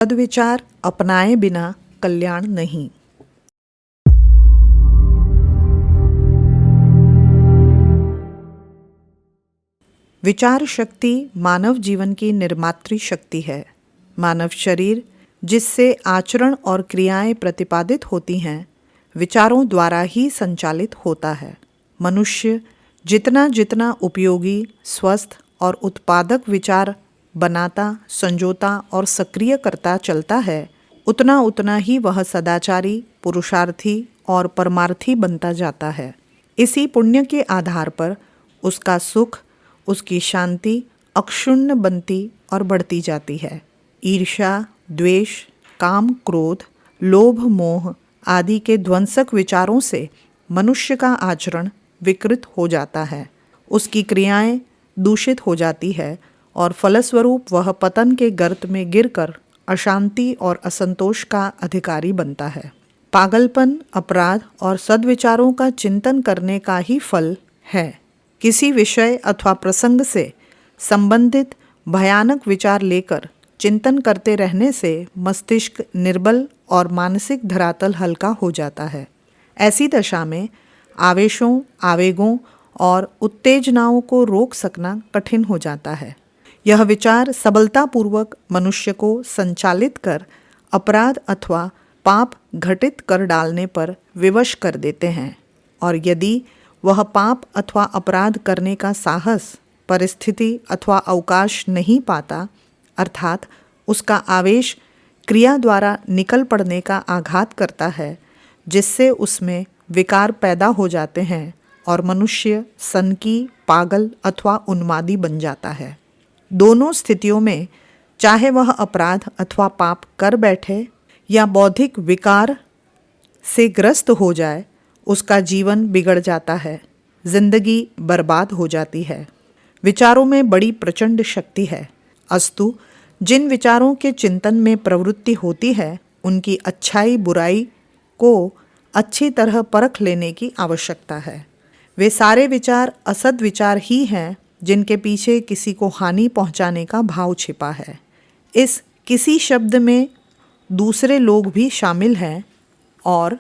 सद्विचार अपनाए बिना कल्याण नहीं। विचार शक्ति मानव जीवन की निर्मात्री शक्ति है। मानव शरीर जिससे आचरण और क्रियाएं प्रतिपादित होती हैं, विचारों द्वारा ही संचालित होता है। मनुष्य जितना जितना उपयोगी, स्वस्थ और उत्पादक विचार बनाता, संजोता और सक्रिय करता चलता है, उतना उतना ही वह सदाचारी, पुरुषार्थी और परमार्थी बनता जाता है। इसी पुण्य के आधार पर उसका सुख, उसकी शांति अक्षुण्ण बनती और बढ़ती जाती है। ईर्ष्या, द्वेष, काम, क्रोध, लोभ, मोह आदि के ध्वंसक विचारों से मनुष्य का आचरण विकृत हो जाता है, उसकी क्रियाएं दूषित हो जाती है और फलस्वरूप वह पतन के गर्त में गिरकर अशांति और असंतोष का अधिकारी बनता है। पागलपन, अपराध और सद्विचारों का चिंतन करने का ही फल है। किसी विषय अथवा प्रसंग से संबंधित भयानक विचार लेकर चिंतन करते रहने से मस्तिष्क निर्बल और मानसिक धरातल हल्का हो जाता है। ऐसी दशा में आवेशों, आवेगों और उत्तेजनाओं को रोक सकना कठिन हो जाता है। यह विचार सबलतापूर्वक मनुष्य को संचालित कर अपराध अथवा पाप घटित कर डालने पर विवश कर देते हैं, और यदि वह पाप अथवा अपराध करने का साहस, परिस्थिति अथवा अवकाश नहीं पाता, अर्थात उसका आवेश क्रिया द्वारा निकल पड़ने का आघात करता है, जिससे उसमें विकार पैदा हो जाते हैं और मनुष्य सनकी, पागल अथवा उन्मादी बन जाता है। दोनों स्थितियों में चाहे वह अपराध अथवा पाप कर बैठे या बौद्धिक विकार से ग्रस्त हो जाए, उसका जीवन बिगड़ जाता है, जिंदगी बर्बाद हो जाती है। विचारों में बड़ी प्रचंड शक्ति है, अस्तु जिन विचारों के चिंतन में प्रवृत्ति होती है, उनकी अच्छाई बुराई को अच्छी तरह परख लेने की आवश्यकता है। वे सारे विचार असद विचार ही हैं जिनके पीछे किसी को हानि पहुंचाने का भाव छिपा है। इस किसी शब्द में दूसरे लोग भी शामिल हैं और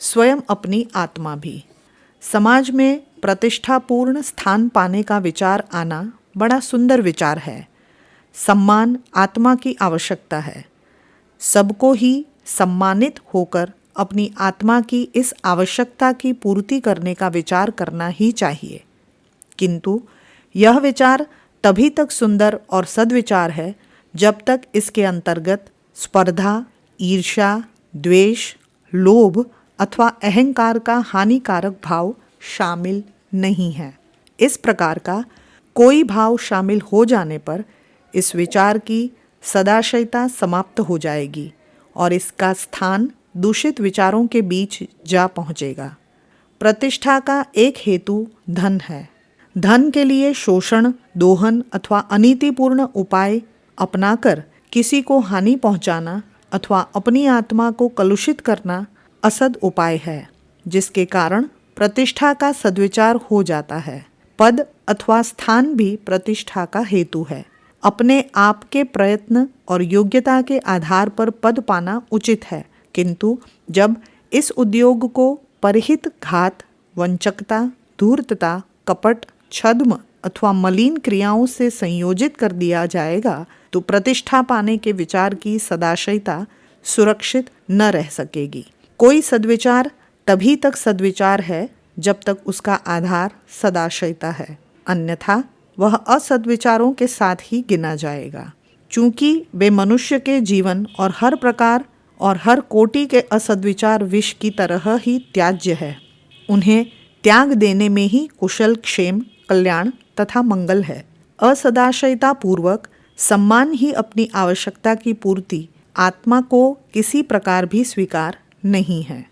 स्वयं अपनी आत्मा भी। समाज में प्रतिष्ठापूर्ण स्थान पाने का विचार आना बड़ा सुंदर विचार है। सम्मान आत्मा की आवश्यकता है। सबको ही सम्मानित होकर अपनी आत्मा की इस आवश्यकता की पूर्ति करने का विचार करना ही चाहिए। किंतु यह विचार तभी तक सुंदर और सद्विचार है जब तक इसके अंतर्गत स्पर्धा, ईर्ष्या, द्वेष, लोभ अथवा अहंकार का हानिकारक भाव शामिल नहीं है। इस प्रकार का कोई भाव शामिल हो जाने पर इस विचार की सदाशयता समाप्त हो जाएगी और इसका स्थान दूषित विचारों के बीच जा पहुँचेगा। प्रतिष्ठा का एक हेतु धन है। धन के लिए शोषण, दोहन अथवा अनीतिपूर्ण उपाय अपनाकर किसी को हानि पहुँचाना अथवा अपनी आत्मा को कलुषित करना असद उपाय है, जिसके कारण प्रतिष्ठा का सद्विचार हो जाता है। पद अथवा स्थान भी प्रतिष्ठा का हेतु है। अपने आप के प्रयत्न और योग्यता के आधार पर पद पाना उचित है, किंतु जब इस उद्योग को परहित घात, वंचकता, धूर्तता, कपट, छद्म अथवा मलिन क्रियाओं से संयोजित कर दिया जाएगा तो प्रतिष्ठा पाने के विचार की सदाशयता सुरक्षित न रह सकेगी। कोई सद्विचार तभी तक सद्विचार है जब तक उसका आधार सदाशयता है, अन्यथा वह असद्विचारों के साथ ही गिना जाएगा। चूंकि वे मनुष्य के जीवन और हर प्रकार और हर कोटि के असद्विचार विष की तरह ही त्याज्य है, उन्हें त्याग देने में ही कुशल, क्षेम, कल्याण तथा मंगल है। असदाशयता पूर्वक सम्मान ही अपनी आवश्यकता की पूर्ति आत्मा को किसी प्रकार भी स्वीकार नहीं है।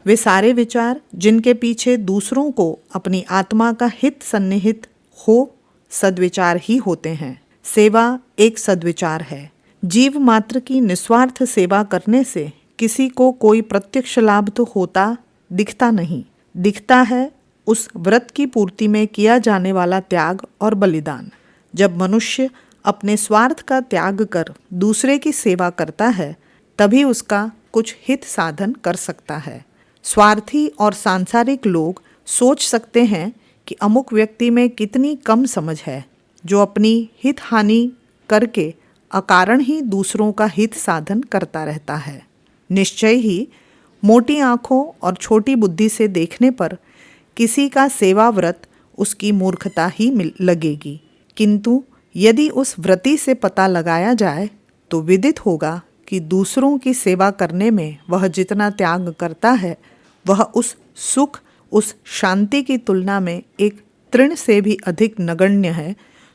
वे सारे विचार जिनके पीछे दूसरों को अपनी आत्मा का हित सन्निहित हो, सद्विचार ही होते हैं। सेवा एक सद्विचार है। जीव मात्र की निस्वार्थ सेवा करने से किसी को कोई प्रत्यक्ष लाभ तो होता दिखता नहीं, दिखता है उस व्रत की पूर्ति में किया जाने वाला त्याग और बलिदान। जब मनुष्य अपने स्वार्थ का त्याग कर दूसरे की सेवा करता है, तभी उसका कुछ हित साधन कर सकता है। स्वार्थी और सांसारिक लोग सोच सकते हैं कि अमुक व्यक्ति में कितनी कम समझ है, जो अपनी हित हानि करके अकारण ही दूसरों का हित साधन करता रहता है। निश्चय ही मोटी आँखों और छोटी बुद्धि से देखने पर किसी का सेवा व्रत उसकी मूर्खता ही लगेगी, किंतु यदि उस व्रति से पता लगाया जाए तो विदित होगा कि दूसरों की सेवा करने में वह जितना त्याग करता है, वह उस सुख, उस शांति की तुलना में एक तृण से भी अधिक नगण्य है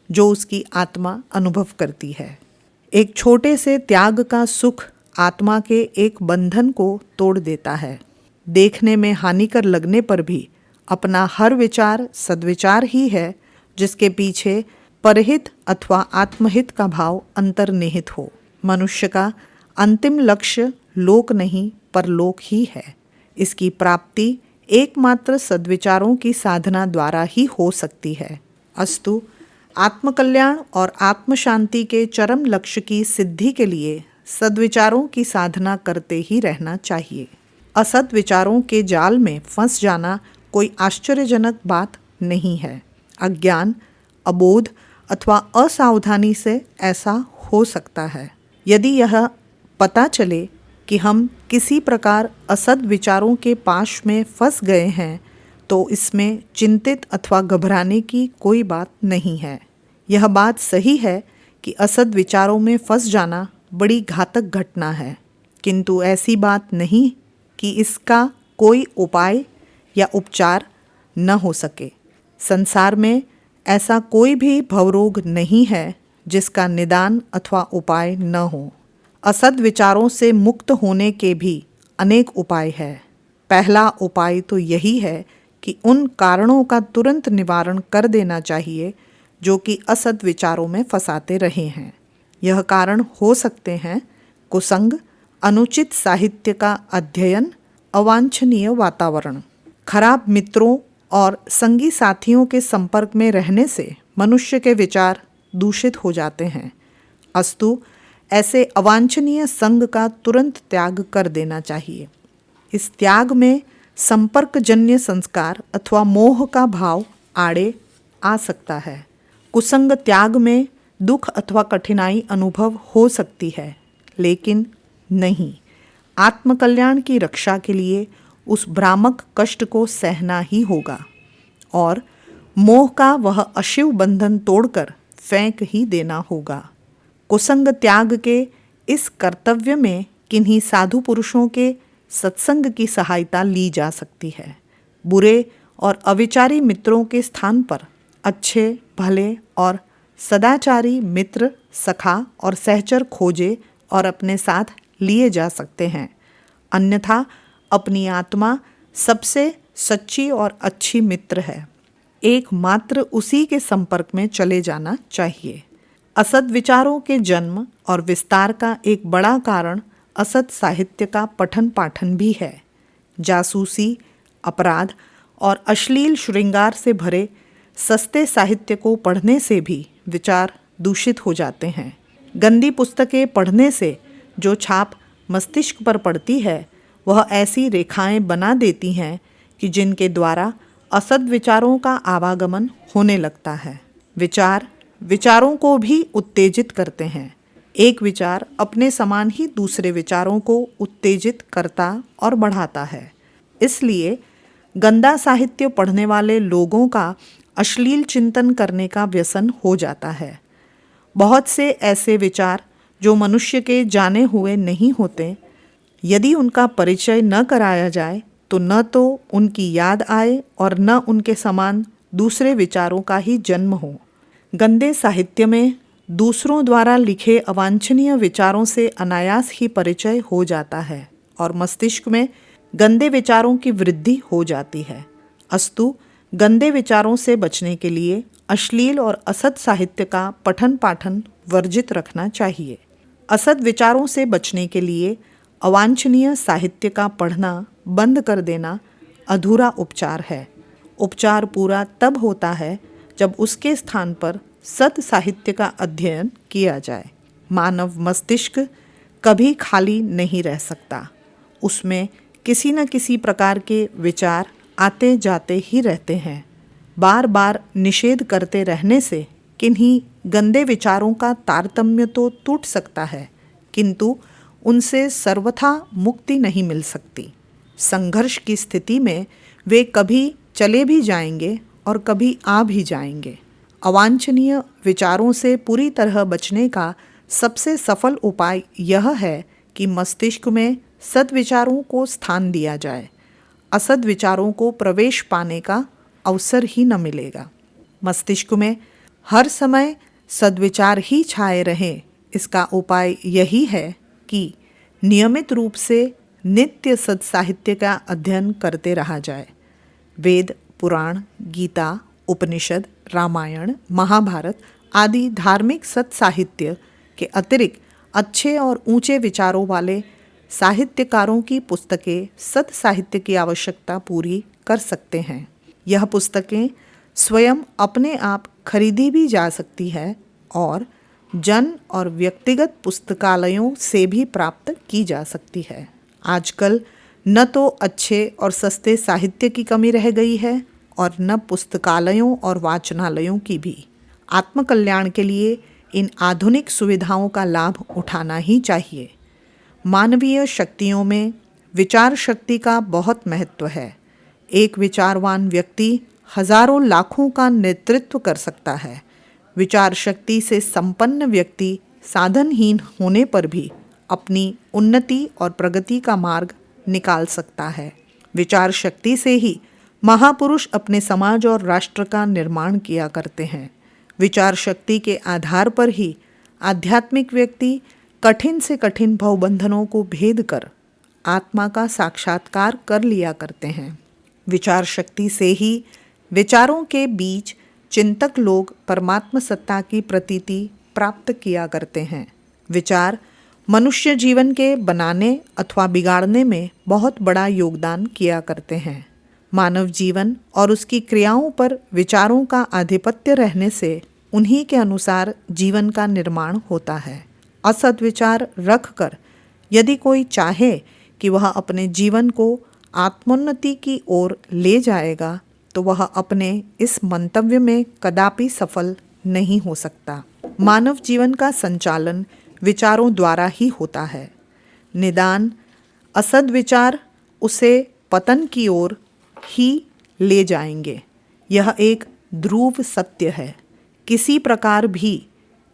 जो उसकी आत्मा अनुभव करती है। एक छोटे से त्याग का सुख आत्मा के एक बंधन को तोड़ देता है। देखने में हानिकर लगने पर भी अपना हर विचार सद्विचार ही है, जिसके पीछे परहित अथवा आत्महित का भाव अंतर्निहित हो। मनुष्य का अंतिम लक्ष्य लोक नहीं परलोक ही है। इसकी प्राप्ति एकमात्र सद्विचारों की साधना द्वारा ही हो सकती है। अस्तु, आत्मकल्याण और आत्मशांति के चरम लक्ष्य की सिद्धि के लिए सद्विचारों की साधना करते ही रहना चाहिए। असद विचारों के जाल में फंस जाना कोई आश्चर्यजनक बात नहीं है। अज्ञान, अबोध अथवा असावधानी से ऐसा हो सकता है। यदि यह पता चले कि हम किसी प्रकार असद विचारों के पाश में फंस गए हैं, तो इसमें चिंतित अथवा घबराने की कोई बात नहीं है। यह बात सही है कि असद विचारों में फंस जाना बड़ी घातक घटना है, किंतु ऐसी बात नहीं कि इसका कोई उपाय या उपचार न हो सके। संसार में ऐसा कोई भी भवरोग नहीं है जिसका निदान अथवा उपाय न हो। असद विचारों से मुक्त होने के भी अनेक उपाय हैं। पहला उपाय तो यही है कि उन कारणों का तुरंत निवारण कर देना चाहिए जो कि असद विचारों में फंसाते रहे हैं। यह कारण हो सकते हैं कुसंग, अनुचित साहित्य का अध्ययन, अवांछनीय वातावरण। खराब मित्रों और संगी साथियों के संपर्क में रहने से मनुष्य के विचार दूषित हो जाते हैं। अस्तु, ऐसे अवांछनीय संग का तुरंत त्याग कर देना चाहिए। इस त्याग में संपर्कजन्य संस्कार अथवा मोह का भाव आड़े आ सकता है। कुसंग त्याग में दुख अथवा कठिनाई अनुभव हो सकती है, लेकिन नहीं, आत्मकल्याण की रक्षा के लिए उस भ्रामक कष्ट को सहना ही होगा और मोह का वह अशिव बंधन तोड़कर फेंक ही देना होगा। कुसंग त्याग के इस कर्तव्य में किन्हीं साधु पुरुषों के सत्संग की सहायता ली जा सकती है। बुरे और अविचारी मित्रों के स्थान पर अच्छे, भले और सदाचारी मित्र, सखा और सहचर खोजे और अपने साथ लिए जा सकते हैं। अन्यथा अपनी आत्मा सबसे सच्ची और अच्छी मित्र है, एकमात्र उसी के संपर्क में चले जाना चाहिए। असद विचारों के जन्म और विस्तार का एक बड़ा कारण असद साहित्य का पठन पाठन भी है। जासूसी, अपराध और अश्लील श्रृंगार से भरे सस्ते साहित्य को पढ़ने से भी विचार दूषित हो जाते हैं। गंदी पुस्तकें पढ़ने से जो छाप मस्तिष्क पर पड़ती है, वह ऐसी रेखाएं बना देती हैं कि जिनके द्वारा असद विचारों का आवागमन होने लगता है। विचार विचारों को भी उत्तेजित करते हैं। एक विचार अपने समान ही दूसरे विचारों को उत्तेजित करता और बढ़ाता है। इसलिए गंदा साहित्य पढ़ने वाले लोगों का अश्लील चिंतन करने का व्यसन हो जाता है। बहुत से ऐसे विचार जो मनुष्य के जाने हुए नहीं होते, यदि उनका परिचय न कराया जाए तो न तो उनकी याद आए और न उनके समान दूसरे विचारों का ही जन्म हो। गंदे साहित्य में दूसरों द्वारा लिखे अवांछनीय विचारों से अनायास ही परिचय हो जाता है और मस्तिष्क में गंदे विचारों की वृद्धि हो जाती है। अस्तु, गंदे विचारों से बचने के लिए अश्लील और असद साहित्य का पठन पाठन वर्जित रखना चाहिए। असद विचारों से बचने के लिए अवांछनीय साहित्य का पढ़ना बंद कर देना अधूरा उपचार है। उपचार पूरा तब होता है जब उसके स्थान पर सद साहित्य का अध्ययन किया जाए। मानव मस्तिष्क कभी खाली नहीं रह सकता, उसमें किसी न किसी प्रकार के विचार आते जाते ही रहते हैं। बार बार निषेध करते रहने से किन्हीं गंदे विचारों का तारतम्य तो टूट सकता है, किंतु उनसे सर्वथा मुक्ति नहीं मिल सकती। संघर्ष की स्थिति में वे कभी चले भी जाएंगे और कभी आ भी जाएंगे। अवांछनीय विचारों से पूरी तरह बचने का सबसे सफल उपाय यह है कि मस्तिष्क में सद्विचारों को स्थान दिया जाए। असद विचारों को प्रवेश पाने का अवसर ही न मिलेगा। मस्तिष्क में हर समय सद्विचार ही छाए रहें, इसका उपाय यही है कि नियमित रूप से नित्य सत्साहित्य का अध्ययन करते रहा जाए। वेद, पुराण, गीता, उपनिषद, रामायण, महाभारत आदि धार्मिक सत्साहित्य के अतिरिक्त अच्छे और ऊंचे विचारों वाले साहित्यकारों की पुस्तकें सत्साहित्य की आवश्यकता पूरी कर सकते हैं। यह पुस्तकें स्वयं अपने आप खरीदी भी जा सकती है और जन और व्यक्तिगत पुस्तकालयों से भी प्राप्त की जा सकती है। आजकल न तो अच्छे और सस्ते साहित्य की कमी रह गई है और न पुस्तकालयों और वाचनालयों की भी। आत्मकल्याण के लिए इन आधुनिक सुविधाओं का लाभ उठाना ही चाहिए। मानवीय शक्तियों में विचार शक्ति का बहुत महत्व है। एक विचारवान व्यक्ति हजारों लाखों का नेतृत्व कर सकता है। विचार शक्ति से संपन्न व्यक्ति साधनहीन होने पर भी अपनी उन्नति और प्रगति का मार्ग निकाल सकता है। विचार शक्ति से ही महापुरुष अपने समाज और राष्ट्र का निर्माण किया करते हैं। विचार शक्ति के आधार पर ही आध्यात्मिक व्यक्ति कठिन से कठिन भवबंधनों को भेद कर आत्मा का साक्षात्कार कर लिया करते हैं। विचार शक्ति से ही विचारों के बीच चिंतक लोग परमात्म सत्ता की प्रतीति प्राप्त किया करते हैं। विचार मनुष्य जीवन के बनाने अथवा बिगाड़ने में बहुत बड़ा योगदान किया करते हैं। मानव जीवन और उसकी क्रियाओं पर विचारों का आधिपत्य रहने से उन्हीं के अनुसार जीवन का निर्माण होता है। असद विचार रखकर यदि कोई चाहे कि वह अपने जीवन को आत्मोन्नति की ओर ले जाएगा तो वह अपने इस मंतव्य में कदापि सफल नहीं हो सकता। मानव जीवन का संचालन विचारों द्वारा ही होता है। निदान असद विचार उसे पतन की ओर ही ले जाएंगे। यह एक ध्रुव सत्य है। किसी प्रकार भी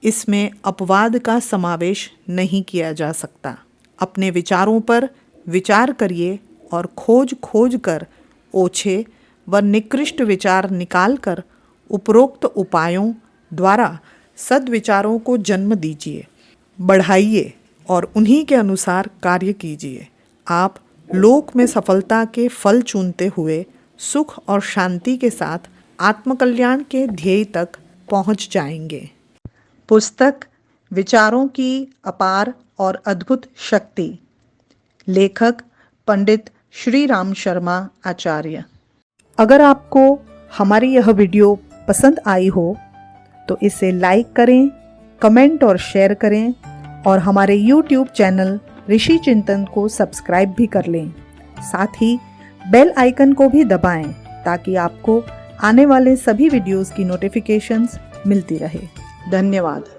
इसमें अपवाद का समावेश नहीं किया जा सकता। अपने विचारों पर विचार करिए और खोज खोज कर ओछे व निकृष्ट विचार निकालकर उपरोक्त उपायों द्वारा सद्विचारों को जन्म दीजिए, बढ़ाइए और उन्हीं के अनुसार कार्य कीजिए। आप लोक में सफलता के फल चूनते हुए सुख और शांति के साथ आत्मकल्याण के ध्येय तक पहुंच जाएंगे। पुस्तक विचारों की अपार और अद्भुत शक्ति। लेखक पंडित श्री राम शर्मा आचार्य। अगर आपको हमारी यह वीडियो पसंद आई हो तो इसे लाइक करें, कमेंट और शेयर करें और हमारे YouTube चैनल ऋषि चिंतन को सब्सक्राइब भी कर लें। साथ ही बेल आइकन को भी दबाएं ताकि आपको आने वाले सभी वीडियोस की नोटिफिकेशंस मिलती रहे। धन्यवाद।